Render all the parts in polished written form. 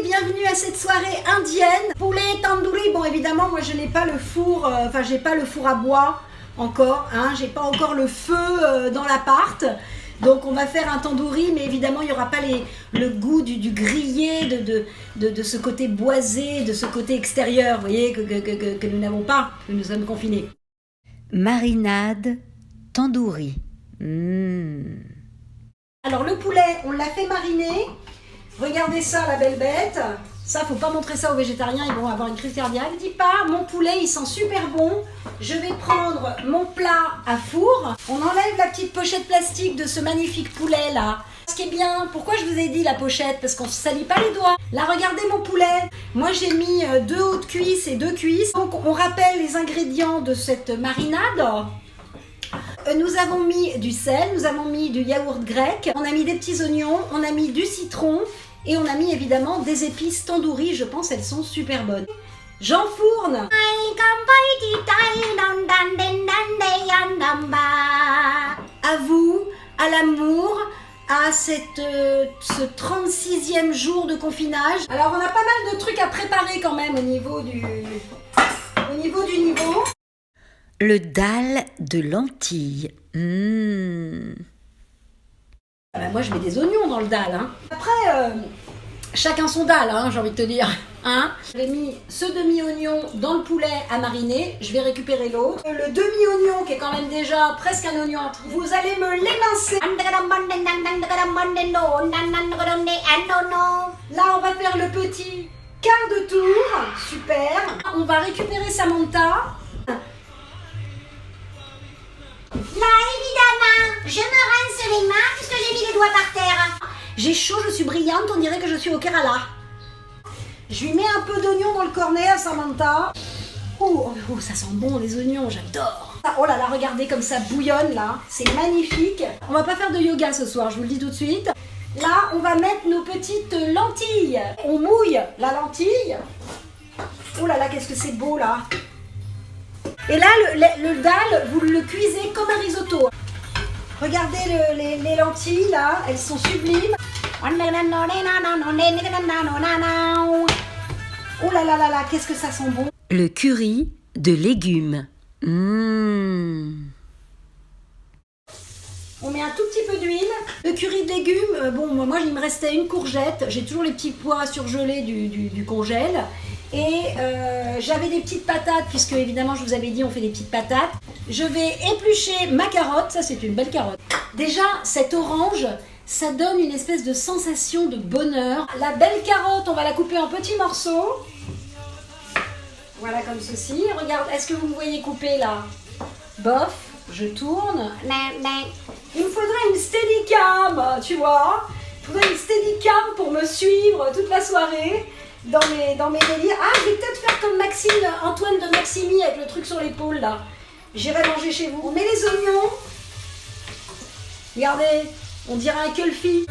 bienvenue à cette soirée indienne. Poulet tandoori, bon évidemment moi je n'ai pas le four, j'ai pas le four à bois encore, hein, j'ai pas encore le feu dans l'appart. Donc on va faire un tandoori, mais évidemment il n'y aura pas le goût du grillé, de ce côté boisé, de ce côté extérieur, vous voyez, que nous n'avons pas, que nous sommes confinés. Marinade tandoori. Alors le poulet, on l'a fait mariner. Regardez ça, la belle bête. Ça, faut pas montrer ça aux végétariens, ils vont avoir une crise cardiaque. Dis pas, mon poulet, il sent super bon. Je vais prendre mon plat à four. On enlève la petite pochette plastique de ce magnifique poulet là. Ce qui est bien, pourquoi je vous ai dit la pochette? Parce qu'on ne se salit pas les doigts. Là, regardez mon poulet. Moi, j'ai mis 2 hautes cuisses et 2 cuisses. Donc, on rappelle les ingrédients de cette marinade. Nous avons mis du sel, nous avons mis du yaourt grec, on a mis des petits oignons, on a mis du citron et on a mis évidemment des épices tandoori, je pense elles sont super bonnes. J'enfourne. À vous, à l'amour, à ce 36e jour de confinage. Alors on a pas mal de trucs à préparer quand même au niveau du niveau. Le dalle de lentilles. Moi, je mets des oignons dans le dalle. Hein. Après, chacun son dalle, hein, j'ai envie de te dire. Hein. J'ai mis ce demi-oignon dans le poulet à mariner. Je vais récupérer l'autre. Le demi-oignon, qui est quand même déjà presque un oignon, vous allez me l'émincer. Là, on va faire le petit quart de tour. Super. On va récupérer Samantha. Là, évidemment, je me rince les mains puisque j'ai mis les doigts par terre. J'ai chaud, je suis brillante, on dirait que je suis au Kerala. Je lui mets un peu d'oignon dans le cornet à Samantha. Oh, ça sent bon les oignons, j'adore. Oh là là, regardez comme ça bouillonne là, c'est magnifique. On va pas faire de yoga ce soir, je vous le dis tout de suite. Là, on va mettre nos petites lentilles. On mouille la lentille. Oh là là, qu'est-ce que c'est beau là. Et là, le dalle, vous le cuisez comme un risotto. Regardez les lentilles, là, elles sont sublimes. Oh là là là là, qu'est-ce que ça sent bon. Le curry de légumes. On met un tout petit peu d'huile. Le curry de légumes, bon, moi, il me restait une courgette. J'ai toujours les petits pois surgelés du congèle. Et j'avais des petites patates, puisque évidemment je vous avais dit on fait des petites patates. Je vais éplucher ma carotte, ça c'est une belle carotte. Déjà cette orange, ça donne une espèce de sensation de bonheur. La belle carotte, on va la couper en petits morceaux. Voilà comme ceci. Regarde, est-ce que vous me voyez couper là? Bof, je tourne. Il me faudrait une steadicam, tu vois. Il faudrait une steadicam pour me suivre toute la soirée. Dans mes délires. Ah, je vais peut-être faire comme Antoine de Maximi avec le truc sur l'épaule là. J'irai manger chez vous. On met les oignons. Regardez, on dirait un kulfi.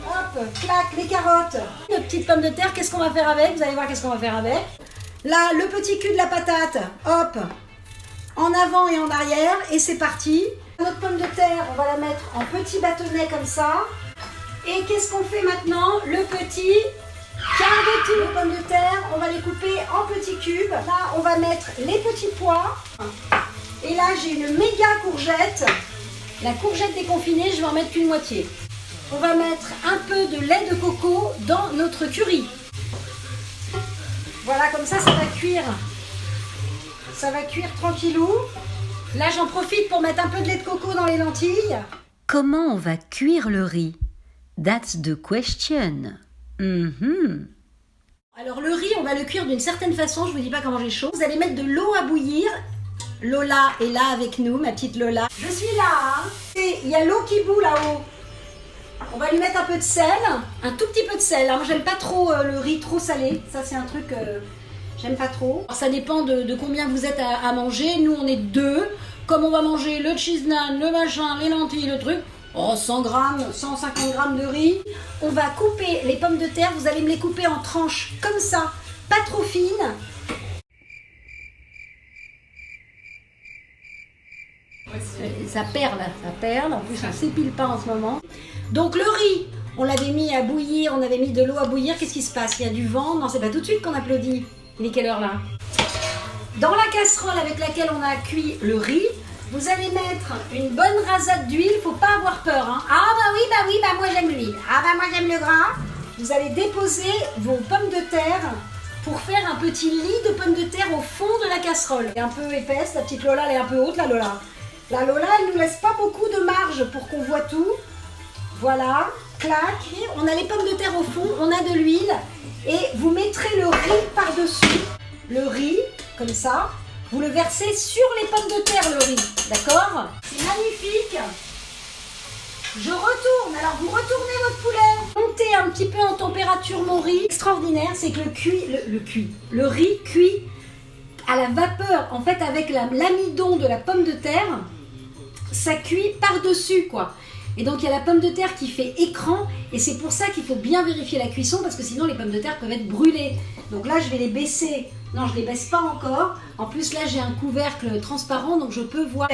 Hop, clac, les carottes. Notre petite pomme de terre, qu'est-ce qu'on va faire avec? Vous allez voir qu'est-ce qu'on va faire avec. Là, le petit cul de la patate. Hop, en avant et en arrière. Et c'est parti. Notre pomme de terre, on va la mettre en petits bâtonnets comme ça. Et qu'est-ce qu'on fait maintenant? Le petit quart de tour. Les pommes de terre, on va les couper en petits cubes. Là, on va mettre les petits pois. Et là, j'ai une méga courgette. La courgette déconfinée, je vais en mettre qu'une moitié. On va mettre un peu de lait de coco dans notre curry. Voilà, comme ça va cuire. Ça va cuire tranquillou. Là, j'en profite pour mettre un peu de lait de coco dans les lentilles. Comment on va cuire le riz? That's the question. Alors, le riz, on va le cuire d'une certaine façon. Je vous dis pas comment j'ai chaud. Vous allez mettre de l'eau à bouillir. Lola est là avec nous, ma petite Lola. Je suis là, hein. Et il y a l'eau qui bout là-haut. On va lui mettre un peu de sel, un tout petit peu de sel. Alors, moi, j'aime pas trop le riz trop salé. Ça, c'est un truc... J'aime pas trop. Alors, ça dépend de combien vous êtes à manger. Nous, on est 2. Comme on va manger le cheese naan, le machin, les lentilles, le truc, 100 grammes, 150 grammes de riz. On va couper les pommes de terre. Vous allez me les couper en tranches comme ça, pas trop fines. ça perle. En plus, on ne s'épile pas en ce moment. Donc le riz, on l'avait mis à bouillir, on avait mis de l'eau à bouillir. Qu'est-ce qui se passe? Il y a du vent? Non, c'est pas tout de suite qu'on applaudit. Il est quelle heure là? Dans la casserole avec laquelle on a cuit le riz, vous allez mettre une bonne rasade d'huile. Faut pas avoir peur. Hein. Ah bah oui, moi j'aime l'huile. Ah bah moi j'aime le gras. Vous allez déposer vos pommes de terre pour faire un petit lit de pommes de terre au fond de la casserole. Elle est un peu épaisse, la petite Lola, elle est un peu haute, la Lola. La Lola, elle nous laisse pas beaucoup de marge pour qu'on voit tout. Voilà, clac. On a les pommes de terre au fond, on a de l'huile. Et vous mettrez le riz par-dessus. Le riz, comme ça. Vous le versez sur les pommes de terre, le riz. D'accord? C'est magnifique. Je retourne. Alors, vous retournez votre poulet. Montez un petit peu en température mon riz. Extraordinaire, c'est que le riz cuit à la vapeur. En fait, avec l'amidon de la pomme de terre, ça cuit par-dessus, quoi. Et donc, il y a la pomme de terre qui fait écran. Et c'est pour ça qu'il faut bien vérifier la cuisson, parce que sinon, les pommes de terre peuvent être brûlées. Donc là, je vais les baisser. Non, je ne les baisse pas encore. En plus, là, j'ai un couvercle transparent, donc je peux voir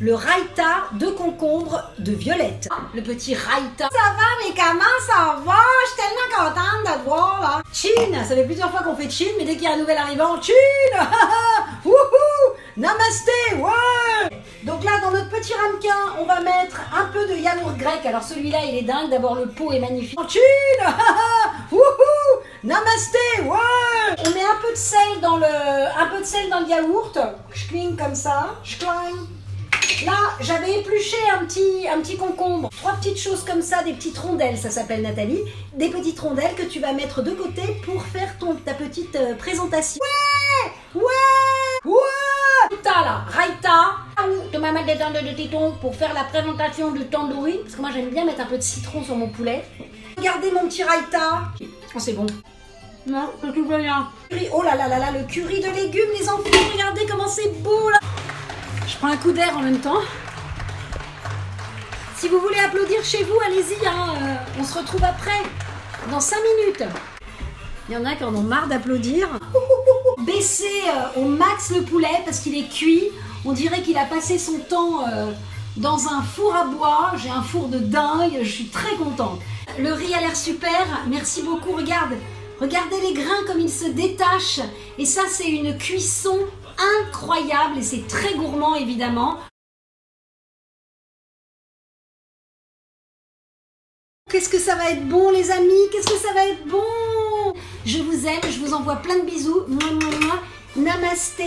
le raïta de concombre de Violette. Le petit raïta. Ça va, mais comment ça va? Je suis tellement contente de te voir, là. Chin, ça fait plusieurs fois qu'on fait chin, mais dès qu'il y a un nouvel arrivant, chin. Wouhou, namasté, ouais. Donc là, dans notre petit ramequin, on va mettre un peu de yaourt grec. Alors celui-là, il est dingue. D'abord, le pot est magnifique. Chin, wouhou, namasté, ouais. On met un peu de sel dans le yaourt. Je cligne comme ça. Je cligne. Là, j'avais épluché un petit concombre. 3 petites choses comme ça, des petites rondelles, ça s'appelle Nathalie. Des petites rondelles que tu vas mettre de côté pour faire ta petite présentation. Ouais, ouais, ouais. Raïta là, raïta. Tu vas mettre des dents de téton pour faire la présentation du tandoori. Parce que moi, j'aime bien mettre un peu de citron sur mon poulet. Regardez mon petit raïta. Oh, c'est bon. Non, c'est tout bien. Oh là là là là, le curry de légumes, les enfants. Regardez comment c'est beau là. Je prends un coup d'air en même temps. Si vous voulez applaudir chez vous, allez-y. Hein, on se retrouve après, dans 5 minutes. Il y en a qui en ont marre d'applaudir. Baissez au max le poulet parce qu'il est cuit. On dirait qu'il a passé son temps dans un four à bois. J'ai un four de dingue. Je suis très contente. Le riz a l'air super. Merci beaucoup. Regardez les grains comme ils se détachent. Et ça, c'est une cuisson incroyable et c'est très gourmand évidemment. Qu'est-ce que ça va être bon les amis? Qu'est-ce que ça va être bon? Je vous aime, je vous envoie plein de bisous. Namasté.